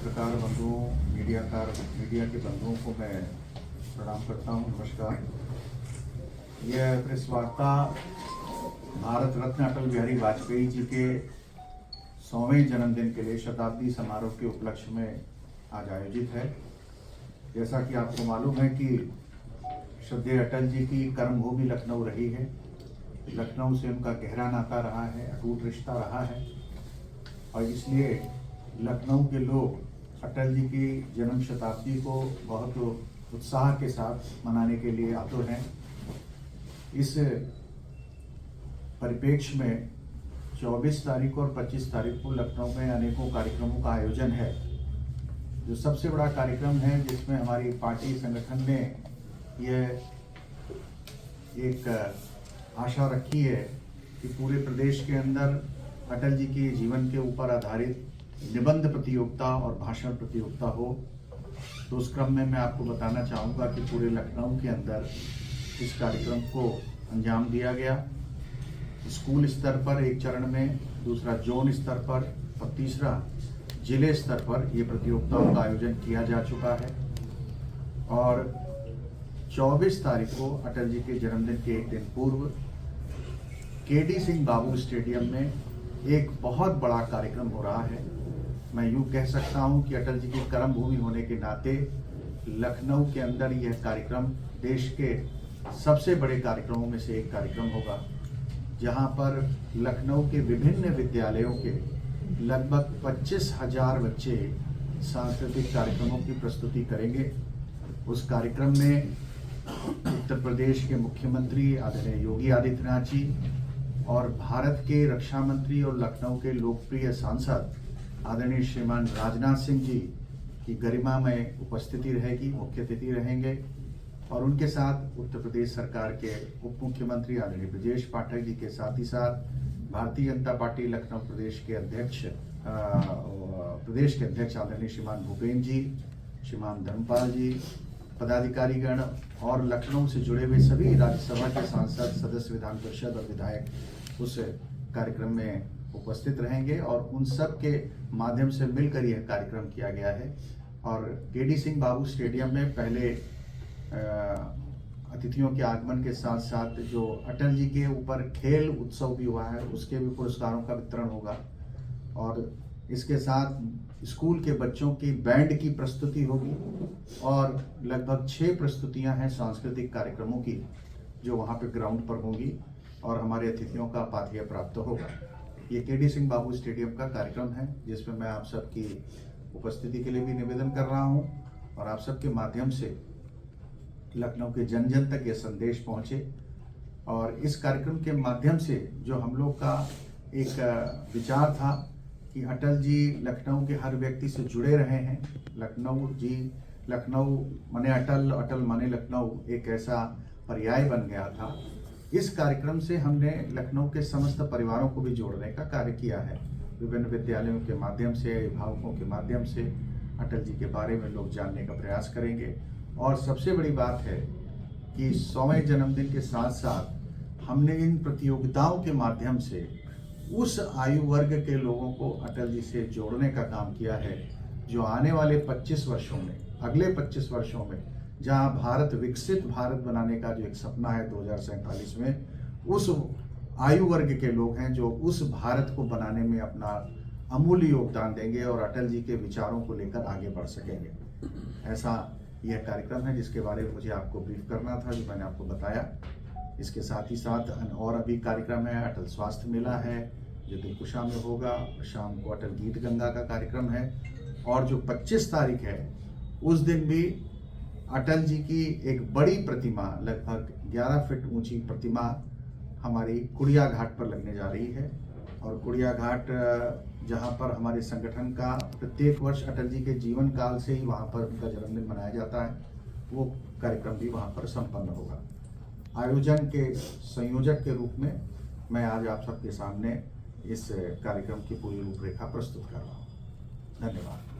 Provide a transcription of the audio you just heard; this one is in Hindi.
पत्रकार बंधुओं, मीडिया के बंधुओं को मैं प्रणाम करता हूं। नमस्कार। यह प्रेस वार्ता भारत रत्न अटल बिहारी वाजपेयी जी के 100वें जन्मदिन के लिए शताब्दी समारोह के उपलक्ष्य में आज आयोजित है। जैसा कि आपको मालूम है कि श्रद्धेय अटल जी की कर्मभूमि लखनऊ रही है। लखनऊ से उनका गहरा नाता रहा है, अटूट रिश्ता रहा है और इसलिए लखनऊ के लोग अटल जी की जन्म शताब्दी को बहुत उत्साह के साथ मनाने के लिए आतुर हैं। इस परिप्रेक्ष्य में 24 तारीख और 25 तारीख को लखनऊ में अनेकों कार्यक्रमों का आयोजन है। जो सबसे बड़ा कार्यक्रम है जिसमें हमारी पार्टी संगठन ने यह एक आशा रखी है कि पूरे प्रदेश के अंदर अटल जी के जीवन के ऊपर आधारित निबंध प्रतियोगिता और भाषण प्रतियोगिता हो। तो उस क्रम में मैं आपको बताना चाहूँगा कि पूरे लखनऊ के अंदर इस कार्यक्रम को अंजाम दिया गया। स्कूल स्तर पर एक चरण में, दूसरा जोन स्तर पर और तीसरा जिले स्तर पर ये प्रतियोगिताओं का आयोजन किया जा चुका है। और 24 तारीख को अटल जी के जन्मदिन के एक दिन पूर्व केडी सिंह बाबू स्टेडियम में एक बहुत बड़ा कार्यक्रम हो रहा है। मैं यूँ कह सकता हूँ कि अटल जी की कर्मभूमि होने के नाते लखनऊ के अंदर यह कार्यक्रम देश के सबसे बड़े कार्यक्रमों में से एक कार्यक्रम होगा, जहाँ पर लखनऊ के विभिन्न विद्यालयों के लगभग 25,000 बच्चे सांस्कृतिक कार्यक्रमों की प्रस्तुति करेंगे। उस कार्यक्रम में उत्तर प्रदेश के मुख्यमंत्री आदरणीय योगी आदित्यनाथ जी और भारत के रक्षा मंत्री और लखनऊ के लोकप्रिय सांसद आदरणीय श्रीमान राजनाथ सिंह जी की गरिमामय उपस्थिति रहेगी, मुख्य अतिथि रहेंगे। और उनके साथ उत्तर प्रदेश सरकार के उप मुख्यमंत्री आदरणीय ब्रजेश पाठक जी के साथ ही साथ भारतीय जनता पार्टी लखनऊ प्रदेश के अध्यक्ष आदरणीय श्रीमान भूपेन्द्र जी, श्रीमान धर्मपाल जी, पदाधिकारीगण और लखनऊ से जुड़े हुए सभी राज्यसभा के सांसद, सदस्य विधान परिषद और विधायक उस कार्यक्रम में उपस्थित रहेंगे और उन सब के माध्यम से मिलकर यह कार्यक्रम किया गया है। और केडी सिंह बाबू स्टेडियम में पहले अतिथियों के आगमन के साथ साथ जो अटल जी के ऊपर खेल उत्सव भी हुआ है उसके भी पुरस्कारों का वितरण होगा। और इसके साथ स्कूल के बच्चों की बैंड की प्रस्तुति होगी और लगभग 6 प्रस्तुतियां हैं सांस्कृतिक कार्यक्रमों की जो वहां पे ग्राउंड पर होंगी और हमारे अतिथियों का पाथेय प्राप्त होगा। ये केडी सिंह बाबू स्टेडियम का कार्यक्रम है जिसमें मैं आप सबकी उपस्थिति के लिए भी निवेदन कर रहा हूं और आप सबके माध्यम से लखनऊ के जन जन तक ये संदेश पहुंचे। और इस कार्यक्रम के माध्यम से जो हम लोग का एक विचार था कि अटल जी लखनऊ के हर व्यक्ति से जुड़े रहे हैं। लखनऊ माने अटल, अटल माने लखनऊ एक ऐसा पर्याय बन गया था। इस कार्यक्रम से हमने लखनऊ के समस्त परिवारों को भी जोड़ने का कार्य किया है। विभिन्न विद्यालयों के माध्यम से, अभिभावकों के माध्यम से अटल जी के बारे में लोग जानने का प्रयास करेंगे। और सबसे बड़ी बात है कि 100वें जन्मदिन के साथ साथ हमने इन प्रतियोगिताओं के माध्यम से उस आयु वर्ग के लोगों को अटल जी से जोड़ने का काम किया है जो आने वाले 25 वर्षों में, अगले 25 वर्षों में जहां भारत विकसित भारत बनाने का जो एक सपना है 2047 में, उस आयु वर्ग के लोग हैं जो उस भारत को बनाने में अपना अमूल्य योगदान देंगे और अटल जी के विचारों को लेकर आगे बढ़ सकेंगे। ऐसा यह कार्यक्रम है जिसके बारे में मुझे आपको ब्रीफ करना था, जो मैंने आपको बताया। इसके साथ ही साथ और अभी कार्यक्रम है, अटल स्वास्थ्य मेला है जो दिलकुशा में होगा। शाम को अटल गीत गंगा का कार्यक्रम है और जो 25 तारीख है उस दिन भी अटल जी की एक बड़ी प्रतिमा, लगभग 11 फीट ऊंची प्रतिमा हमारी कुड़िया घाट पर लगने जा रही है। और कुड़िया घाट जहां पर हमारे संगठन का प्रत्येक वर्ष अटल जी के जीवन काल से ही वहां पर उनका जन्मदिन मनाया जाता है, वो कार्यक्रम भी वहां पर संपन्न होगा। आयोजन के संयोजक के रूप में मैं आज आप सबके सामने इस कार्यक्रम की पूरी रूपरेखा प्रस्तुत कर रहा हूँ। धन्यवाद।